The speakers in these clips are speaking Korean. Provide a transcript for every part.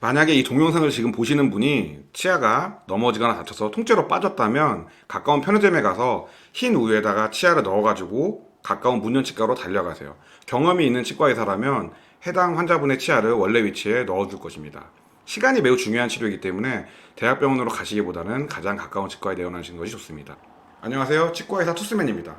만약에 이 동영상을 지금 보시는 분이 치아가 넘어지거나 다쳐서 통째로 빠졌다면 가까운 편의점에 가서 흰 우유에다가 치아를 넣어가지고 가까운 문연치과로 달려가세요. 경험이 있는 치과의사라면 해당 환자분의 치아를 원래 위치에 넣어줄 것입니다. 시간이 매우 중요한 치료이기 때문에 대학병원으로 가시기보다는 가장 가까운 치과에 내원하시는 것이 좋습니다. 안녕하세요. 치과의사 투스맨입니다.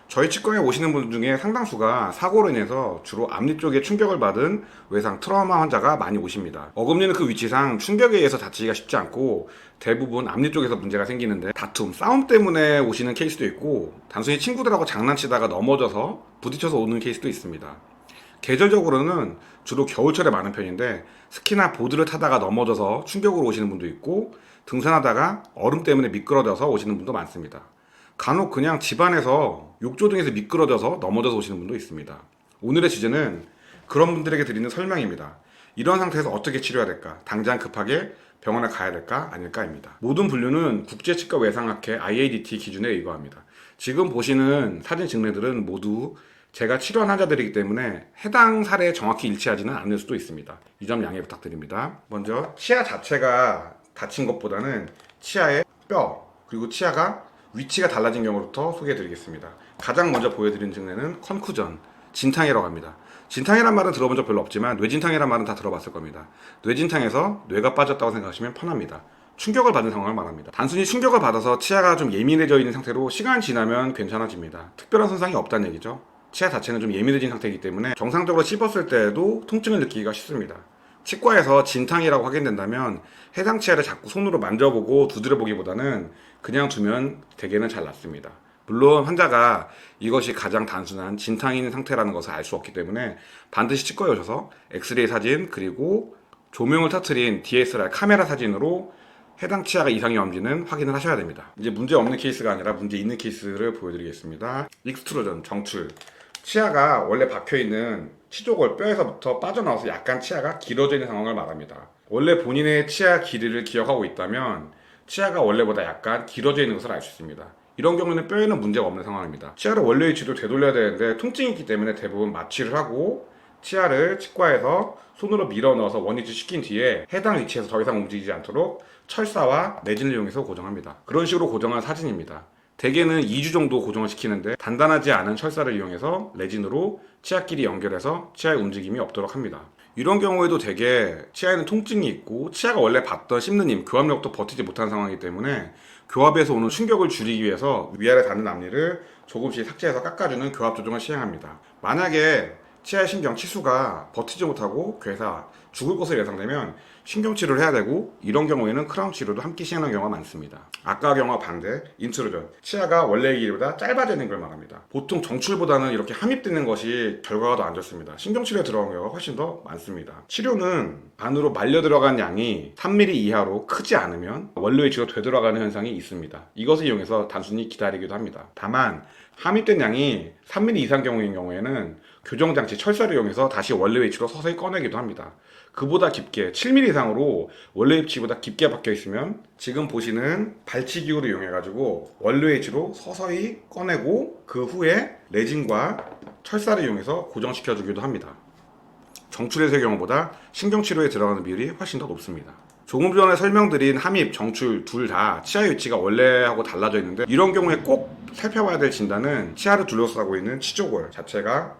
저희 치과에 오시는 분 중에 상당수가 사고로 인해서 주로 앞니 쪽에 충격을 받은 외상 트라우마 환자가 많이 오십니다. 어금니는 그 위치상 충격에 의해서 다치기가 쉽지 않고 대부분 앞니 쪽에서 문제가 생기는데 다툼, 싸움 때문에 오시는 케이스도 있고 단순히 친구들하고 장난치다가 넘어져서 부딪혀서 오는 케이스도 있습니다. 계절적으로는 주로 겨울철에 많은 편인데 스키나 보드를 타다가 넘어져서 충격으로 오시는 분도 있고 등산하다가 얼음 때문에 미끄러져서 오시는 분도 많습니다. 간혹 그냥 집안에서 욕조 등에서 미끄러져서 넘어져서 오시는 분도 있습니다. 오늘의 주제는 그런 분들에게 드리는 설명입니다. 이런 상태에서 어떻게 치료해야 될까? 당장 급하게 병원에 가야 될까? 아닐까입니다. 모든 분류는 국제치과 외상학회 IADT 기준에 의거합니다. 지금 보시는 사진 증례들은 모두 제가 치료한 환자들이기 때문에 해당 사례에 정확히 일치하지는 않을 수도 있습니다. 이 점 양해 부탁드립니다. 먼저 치아 자체가 다친 것보다는 치아의 뼈 그리고 치아가 위치가 달라진 경우부터 소개해드리겠습니다. 가장 먼저 보여드린 증례는 컨쿠전, 진탕이라고 합니다. 진탕이란 말은 들어본 적 별로 없지만 뇌진탕이란 말은 다 들어봤을 겁니다. 뇌진탕에서 뇌가 빠졌다고 생각하시면 편합니다. 충격을 받은 상황을 말합니다. 단순히 충격을 받아서 치아가 좀 예민해져 있는 상태로 시간 지나면 괜찮아집니다. 특별한 손상이 없다는 얘기죠. 치아 자체는 좀 예민해진 상태이기 때문에 정상적으로 씹었을 때에도 통증을 느끼기가 쉽습니다. 치과에서 진탕이라고 확인된다면 해당 치아를 자꾸 손으로 만져보고 두드려보기보다는 그냥 두면 대개는 잘 낫습니다. 물론 환자가 이것이 가장 단순한 진탕인 상태라는 것을 알 수 없기 때문에 반드시 치과에 오셔서 엑스레이 사진 그리고 조명을 터트린 DSLR 카메라 사진으로 해당 치아가 이상이 없는지는 확인을 하셔야 됩니다. 이제 문제 없는 케이스가 아니라 문제 있는 케이스를 보여드리겠습니다. 익스트루전, 정출. 치아가 원래 박혀있는 치조골 뼈에서부터 빠져나와서 약간 치아가 길어져 있는 상황을 말합니다. 원래 본인의 치아 길이를 기억하고 있다면 치아가 원래보다 약간 길어져 있는 것을 알 수 있습니다. 이런 경우는 뼈에는 문제가 없는 상황입니다. 치아를 원래 위치로 되돌려야 되는데 통증이 있기 때문에 대부분 마취를 하고 치아를 치과에서 손으로 밀어 넣어서 원위치 시킨 뒤에 해당 위치에서 더 이상 움직이지 않도록 철사와 레진을 이용해서 고정합니다. 그런 식으로 고정한 사진입니다. 대개는 2주 정도 고정을 시키는데 단단하지 않은 철사를 이용해서 레진으로 치아끼리 연결해서 치아의 움직임이 없도록 합니다. 이런 경우에도 대개 치아에는 통증이 있고 치아가 원래 받던 씹는 힘, 교합력도 버티지 못한 상황이기 때문에 교합에서 오는 충격을 줄이기 위해서 위아래 닿는 앞니를 조금씩 삭제해서 깎아주는 교합 조정을 시행합니다. 만약에 치아의 신경, 치수가 버티지 못하고 괴사, 죽을 것으로 예상되면 신경치료를 해야 되고 이런 경우에는 크라운 치료도 함께 시행하는 경우가 많습니다. 아까 경우와 반대 인트루전, 치아가 원래의 길이보다 짧아지는 걸 말합니다. 보통 정출보다는 이렇게 함입되는 것이 결과가 더 안 좋습니다. 신경치료에 들어간 경우가 훨씬 더 많습니다. 치료는 안으로 말려 들어간 양이 3mm 이하로 크지 않으면 원래 위치로 되돌아가는 현상이 있습니다. 이것을 이용해서 단순히 기다리기도 합니다. 다만 함입된 양이 3mm 이상 경우인 경우에는 교정장치 철사를 이용해서 다시 원래 위치로 서서히 꺼내기도 합니다. 그보다 깊게 7mm 이상으로 원래 위치보다 깊게 박혀 있으면 지금 보시는 발치기구를 이용해 가지고 원래 위치로 서서히 꺼내고 그 후에 레진과 철사를 이용해서 고정시켜 주기도 합니다. 정출해서의 경우보다 신경치료에 들어가는 비율이 훨씬 더 높습니다. 조금 전에 설명드린 함입, 정출 둘 다 치아의 위치가 원래하고 달라져 있는데 이런 경우에 꼭 살펴봐야 될 진단은 치아를 둘러싸고 있는 치조골 자체가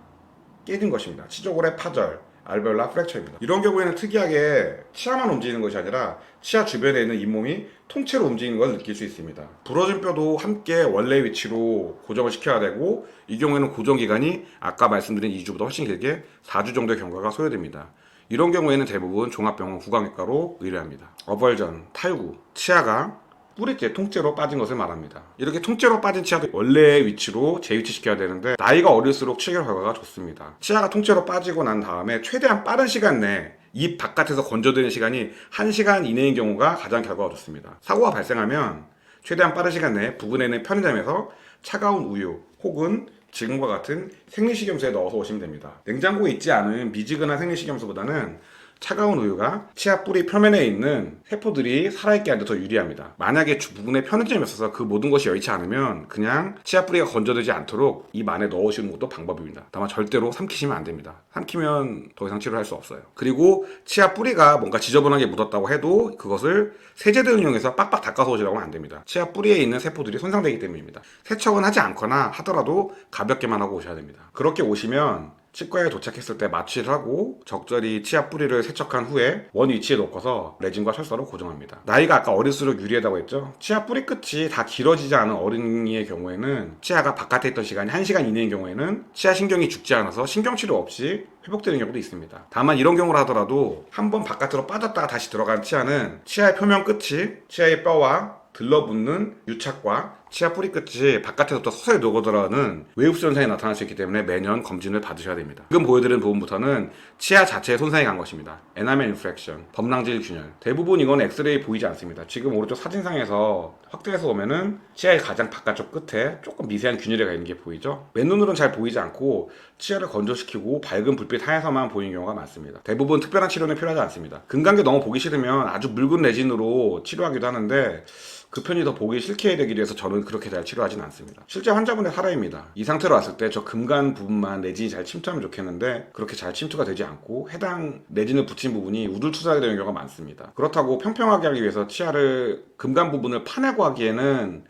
깨진 것입니다. 치조골의 파절, 알베올라 프랙처입니다. 이런 경우에는 특이하게 치아만 움직이는 것이 아니라 치아 주변에 있는 잇몸이 통째로 움직이는 것을 느낄 수 있습니다. 부러진 뼈도 함께 원래 위치로 고정을 시켜야 되고 이 경우에는 고정 기간이 아까 말씀드린 2주보다 훨씬 길게 4주 정도의 경과가 소요됩니다. 이런 경우에는 대부분 종합병원 구강외과로 의뢰합니다. 어벌전, 탈구, 치아가 뿌리째 통째로 빠진 것을 말합니다. 이렇게 통째로 빠진 치아도 원래의 위치로 재위치시켜야 되는데 나이가 어릴수록 치료 결과가 좋습니다. 치아가 통째로 빠지고 난 다음에 최대한 빠른 시간 내에 입 바깥에서 건져드는 시간이 1시간 이내인 경우가 가장 결과가 좋습니다. 사고가 발생하면 최대한 빠른 시간 내에 부근에 있는 편의점에서 차가운 우유 혹은 지금과 같은 생리식염수에 넣어서 오시면 됩니다. 냉장고에 있지 않은 미지근한 생리식염수보다는 차가운 우유가 치아 뿌리 표면에 있는 세포들이 살아있게 하는 데 더 유리합니다. 만약에 부분에 편의점이 없어서 그 모든 것이 여의치 않으면 그냥 치아 뿌리가 건조되지 않도록 입 안에 넣으시는 것도 방법입니다. 다만 절대로 삼키시면 안 됩니다. 삼키면 더 이상 치료를 할 수 없어요. 그리고 치아 뿌리가 뭔가 지저분하게 묻었다고 해도 그것을 세제등을 이용해서 빡빡 닦아서 오시라고는 안 됩니다. 치아 뿌리에 있는 세포들이 손상되기 때문입니다. 세척은 하지 않거나 하더라도 가볍게만 하고 오셔야 됩니다. 그렇게 오시면 치과에 도착했을 때 마취를 하고 적절히 치아 뿌리를 세척한 후에 원 위치에 놓고서 레진과 철사로 고정합니다. 나이가 아까 어릴수록 유리하다고 했죠? 치아 뿌리 끝이 다 길어지지 않은 어린이의 경우에는 치아가 바깥에 있던 시간이 1시간 이내인 경우에는 치아 신경이 죽지 않아서 신경치료 없이 회복되는 경우도 있습니다. 다만 이런 경우를 하더라도 한번 바깥으로 빠졌다가 다시 들어간 치아는 치아의 표면 끝이 치아의 뼈와 들러붙는 유착과 치아 뿌리 끝이 바깥에서부터 서서히 녹아들어가는 웨이브스 현상이 나타날 수 있기 때문에 매년 검진을 받으셔야 됩니다. 지금 보여드린 부분부터는 치아 자체에 손상이 간 것입니다. 에나멜 인프렉션, 범랑질 균열. 대부분 이건 엑스레이 보이지 않습니다. 지금 오른쪽 사진상에서 확대해서 보면은 치아의 가장 바깥쪽 끝에 조금 미세한 균열이 가 있는 게 보이죠? 맨눈으로는 잘 보이지 않고 치아를 건조시키고 밝은 불빛 하에서만 보이는 경우가 많습니다. 대부분 특별한 치료는 필요하지 않습니다. 금강계 너무 보기 싫으면 아주 묽은 레진으로 치료하기도 하는데 그 편이 더 보기 싫게 되기 위해서 저는 그렇게 잘 치료하진 않습니다. 실제 환자분의 사례입니다. 이 상태로 왔을 때 저 금간 부분만 레진이 잘 침투하면 좋겠는데 그렇게 잘 침투가 되지 않고 해당 레진을 붙인 부분이 우둘투사하게 되는 경우가 많습니다. 그렇다고 평평하게 하기 위해서 치아를 금간 부분을 파내고 하기에는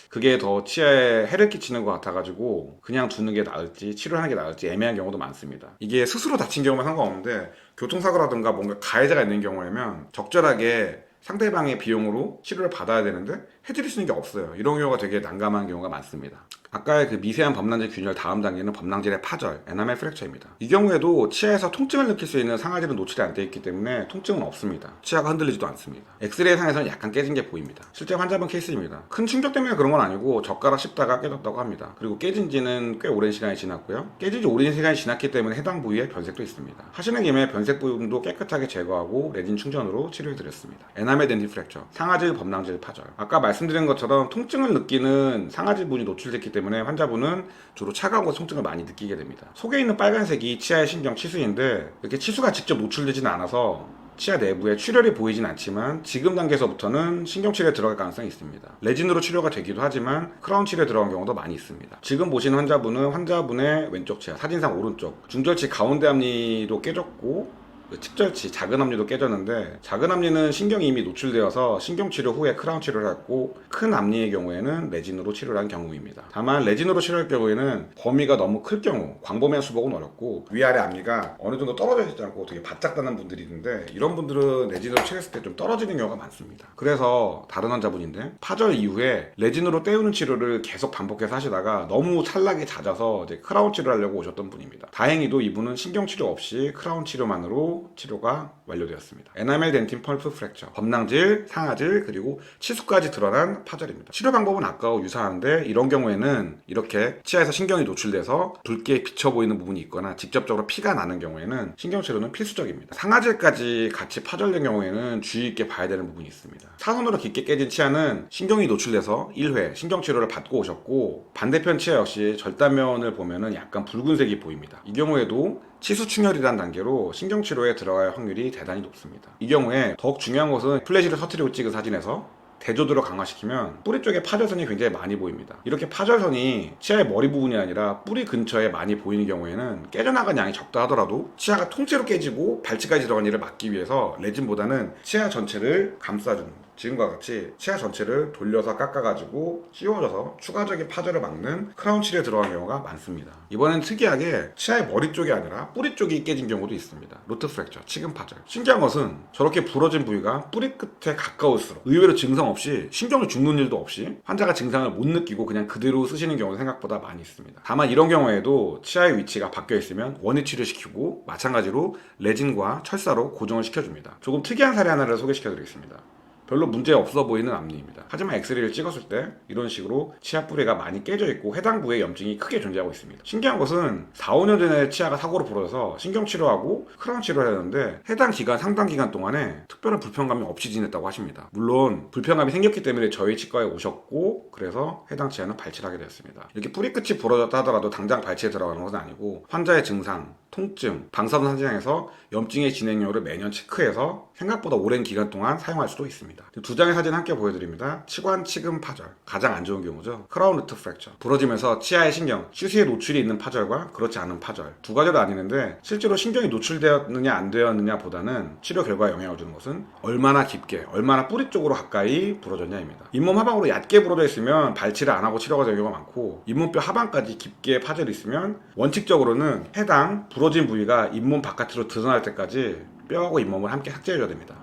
그게 더 치아에 해를 끼치는 것 같아가지고 그냥 두는 게 나을지 치료하는 게 나을지 애매한 경우도 많습니다. 이게 스스로 다친 경우면 상관없는데 교통사고라든가 뭔가 가해자가 있는 경우에면 적절하게 상대방의 비용으로 치료를 받아야 되는데 해드릴 수 있는 게 없어요. 이런 경우가 되게 난감한 경우가 많습니다. 아까의 그 미세한 범랑질 균열 다음 단계는 범랑질의 파절, 에나멜 프랙처입니다. 이 경우에도 치아에서 통증을 느낄 수 있는 상아질은 노출이 안 되어 있기 때문에 통증은 없습니다. 치아가 흔들리지도 않습니다. 엑스레이 상에서는 약간 깨진 게 보입니다. 실제 환자분 케이스입니다. 큰 충격 때문에 그런 건 아니고 젓가락 씹다가 깨졌다고 합니다. 그리고 깨진 지는 꽤 오랜 시간이 지났고요. 깨진 지 오랜 시간이 지났기 때문에 해당 부위에 변색도 있습니다. 하시는 김에 변색 부분도 깨끗하게 제거하고 레진 충전으로 치료해드렸습니다. 에나멜 덴틴 프랙처, 상아질 범랑질 파절. 아까 말씀드린 것처럼 통증을 느끼는 상아질 부분이 노출됐기 때문에 환자분은 주로 차가운 곳 통증을 많이 느끼게 됩니다. 속에 있는 빨간색이 치아의 신경 치수인데 이렇게 치수가 직접 노출되지는 않아서 치아 내부에 출혈이 보이진 않지만 지금 단계에서부터는 신경치료에 들어갈 가능성이 있습니다. 레진으로 치료가 되기도 하지만 크라운 치료에 들어간 경우도 많이 있습니다. 지금 보시는 환자분은 환자분의 왼쪽 치아, 사진상 오른쪽 중절치 가운데 앞니도 깨졌고 측절치, 작은 앞니도 깨졌는데 작은 앞니는 신경이 이미 노출되어서 신경치료 후에 크라운 치료를 했고 큰 앞니의 경우에는 레진으로 치료를 한 경우입니다. 다만 레진으로 치료할 경우에는 범위가 너무 클 경우 광범위한 수복은 어렵고 위아래 앞니가 어느 정도 떨어져 있지 않고 되게 바짝 닿는 분들이 있는데 이런 분들은 레진으로 치료했을 때 좀 떨어지는 경우가 많습니다. 그래서 다른 환자분인데 파절 이후에 레진으로 떼우는 치료를 계속 반복해서 하시다가 너무 찰나게 잦아서 이제 크라운 치료를 하려고 오셨던 분입니다. 다행히도 이분은 신경치료 없이 크라운 치료만으로 치료가 완료되었습니다. 에나멜 덴틴 펄프 프랙처, 범랑질, 상아질, 그리고 치수까지 드러난 파절입니다. 치료 방법은 아까와 유사한데 이런 경우에는 이렇게 치아에서 신경이 노출돼서 붉게 비쳐 보이는 부분이 있거나 직접적으로 피가 나는 경우에는 신경치료는 필수적입니다. 상아질까지 같이 파절된 경우에는 주의 있게 봐야 되는 부분이 있습니다. 사선으로 깊게 깨진 치아는 신경이 노출돼서 1회 신경치료를 받고 오셨고 반대편 치아 역시 절단면을 보면은 약간 붉은색이 보입니다. 이 경우에도 치수충혈이라는 단계로 신경치료에 들어갈 확률이 대단히 높습니다. 이 경우에 더욱 중요한 것은 플래시를 터뜨리고 찍은 사진에서 대조도를 강화시키면 뿌리 쪽에 파절선이 굉장히 많이 보입니다. 이렇게 파절선이 치아의 머리 부분이 아니라 뿌리 근처에 많이 보이는 경우에는 깨져나간 양이 적다 하더라도 치아가 통째로 깨지고 발치까지 들어간 일을 막기 위해서 레진보다는 치아 전체를 감싸주는 지금과 같이 치아 전체를 돌려서 깎아가지고 씌워줘서 추가적인 파절을 막는 크라운 치료에 들어간 경우가 많습니다. 이번엔 특이하게 치아의 머리 쪽이 아니라 뿌리 쪽이 깨진 경우도 있습니다. 루트 프랙처, 치금 파절. 신기한 것은 저렇게 부러진 부위가 뿌리 끝에 가까울수록 의외로 증상 없이 신경을 죽는 일도 없이 환자가 증상을 못 느끼고 그냥 그대로 쓰시는 경우가 생각보다 많이 있습니다. 다만 이런 경우에도 치아의 위치가 바뀌어 있으면 원위 치료시키고 마찬가지로 레진과 철사로 고정을 시켜줍니다. 조금 특이한 사례 하나를 소개시켜 드리겠습니다. 별로 문제 없어 보이는 앞니입니다. 하지만 엑스레이를 찍었을 때 이런 식으로 치아 뿌리가 많이 깨져 있고 해당 부위에 염증이 크게 존재하고 있습니다. 신기한 것은 4, 5년 전에 치아가 사고로 부러져서 신경치료하고 크라운 치료를 했는데 해당 기간 상당 기간 동안에 특별한 불편감이 없이 지냈다고 하십니다. 물론 불편감이 생겼기 때문에 저희 치과에 오셨고 그래서 해당 치아는 발치를 하게 되었습니다. 이렇게 뿌리 끝이 부러졌다 하더라도 당장 발치에 들어가는 것은 아니고 환자의 증상 통증, 방사선 사진에서 염증의 진행률을 매년 체크해서 생각보다 오랜 기간 동안 사용할 수도 있습니다. 두 장의 사진 함께 보여드립니다. 치관 치금 파절, 가장 안 좋은 경우죠. 크라운 루트 프랙처, 부러지면서 치아의 신경, 시수에 노출이 있는 파절과 그렇지 않은 파절 두 가지로 나뉘는데, 실제로 신경이 노출되었느냐 안 되었느냐 보다는 치료 결과에 영향을 주는 것은 얼마나 깊게, 얼마나 뿌리 쪽으로 가까이 부러졌냐입니다. 잇몸 하방으로 얕게 부러져 있으면 발치를 안 하고 치료가 되는 경우가 많고, 잇몸뼈 하방까지 깊게 파절이 있으면 원칙적으로는 해당 부러진 부위가 잇몸 바깥으로 드러날 때까지 뼈하고 잇몸을 함께 삭제해줘야 됩니다.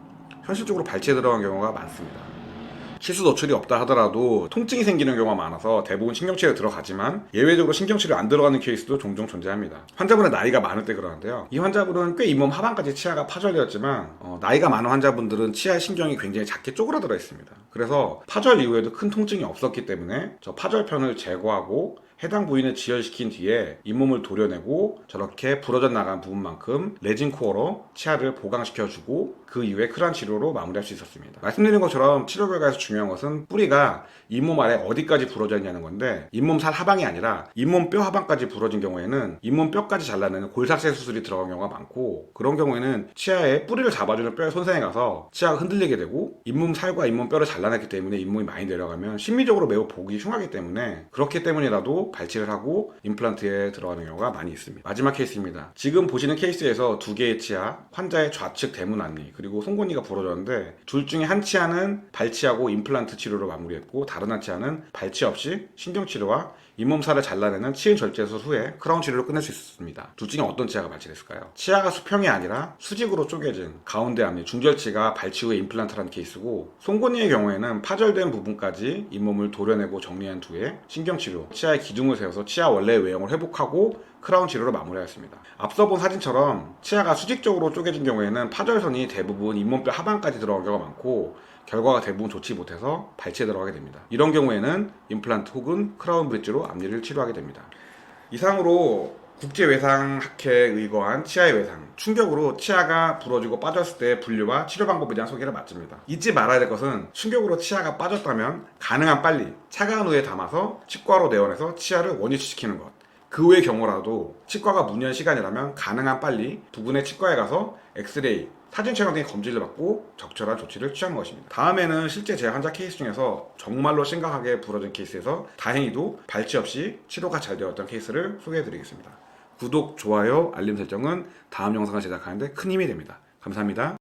현실적으로 발치에 들어간 경우가 많습니다. 치수 노출이 없다 하더라도 통증이 생기는 경우가 많아서 대부분 신경치료에 들어가지만, 예외적으로 신경치료 안 들어가는 케이스도 종종 존재합니다. 환자분은 나이가 많을 때 그러는데요. 이 환자분은 꽤 잇몸 하반까지 치아가 파절되었지만 나이가 많은 환자분들은 치아의 신경이 굉장히 작게 쪼그라들어 있습니다. 그래서 파절 이후에도 큰 통증이 없었기 때문에 저 파절편을 제거하고 해당 부위는 지혈시킨 뒤에 잇몸을 도려내고 저렇게 부러져 나간 부분만큼 레진 코어로 치아를 보강시켜주고 그 이후에 크라운 치료로 마무리할 수 있었습니다. 말씀드린 것처럼 치료 결과에서 중요한 것은 뿌리가 잇몸 아래 어디까지 부러져 있냐는 건데, 잇몸 살 하방이 아니라 잇몸 뼈 하방까지 부러진 경우에는 잇몸 뼈까지 잘라내는 골삭쇠 수술이 들어간 경우가 많고, 그런 경우에는 치아의 뿌리를 잡아주는 뼈의 손상이 가서 치아가 흔들리게 되고, 잇몸 살과 잇몸 뼈를 잘라냈기 때문에 잇몸이 많이 내려가면 심리적으로 매우 보기 흉하기 때문에, 그렇기 때문이라도 발치를 하고 임플란트에 들어가는 경우가 많이 있습니다. 마지막 케이스입니다. 지금 보시는 케이스에서 두 개의 치아, 환자의 좌측 대문 앞니 그리고 송곳니가 부러졌는데, 둘 중에 한 치아는 발치하고 임플란트 치료로 마무리했고, 다른 한 치아는 발치 없이 신경치료와 잇몸살을 잘라내는 치은 절제술 후에 크라운 치료를 끝낼 수 있습니다. 둘 중에 어떤 치아가 발치됐을까요? 치아가 수평이 아니라 수직으로 쪼개진 가운데 앞니 중절치가 발치 후에 임플란트라는 케이스고, 송곳니의 경우에는 파절된 부분까지 잇몸을 도려내고 정리한 뒤에 신경치료, 치아의 기둥을 세워서 치아 원래의 외형을 회복하고 크라운 치료로 마무리하였습니다. 앞서 본 사진처럼 치아가 수직적으로 쪼개진 경우에는 파절선이 대부분 잇몸뼈 하반까지 들어간 경우가 많고, 결과가 대부분 좋지 못해서 발치에 들어가게 됩니다. 이런 경우에는 임플란트 혹은 크라운 브릿지로 앞니를 치료하게 됩니다. 이상으로 국제외상학회에 의거한 치아의 외상, 충격으로 치아가 부러지고 빠졌을 때 분류와 치료 방법에 대한 소개를 마칩니다. 잊지 말아야 될 것은, 충격으로 치아가 빠졌다면 가능한 빨리 차가운 우유에 담아서 치과로 내원해서 치아를 원위치시키는 것, 그 외의 경우라도 치과가 문의한 시간이라면 가능한 빨리 부근의 치과에 가서 엑스레이, 사진 촬영 등의 검진을 받고 적절한 조치를 취하는 것입니다. 다음에는 실제 제 환자 케이스 중에서 정말로 심각하게 부러진 케이스에서 다행히도 발치 없이 치료가 잘 되었던 케이스를 소개해드리겠습니다. 구독, 좋아요, 알림 설정은 다음 영상을 제작하는데 큰 힘이 됩니다. 감사합니다.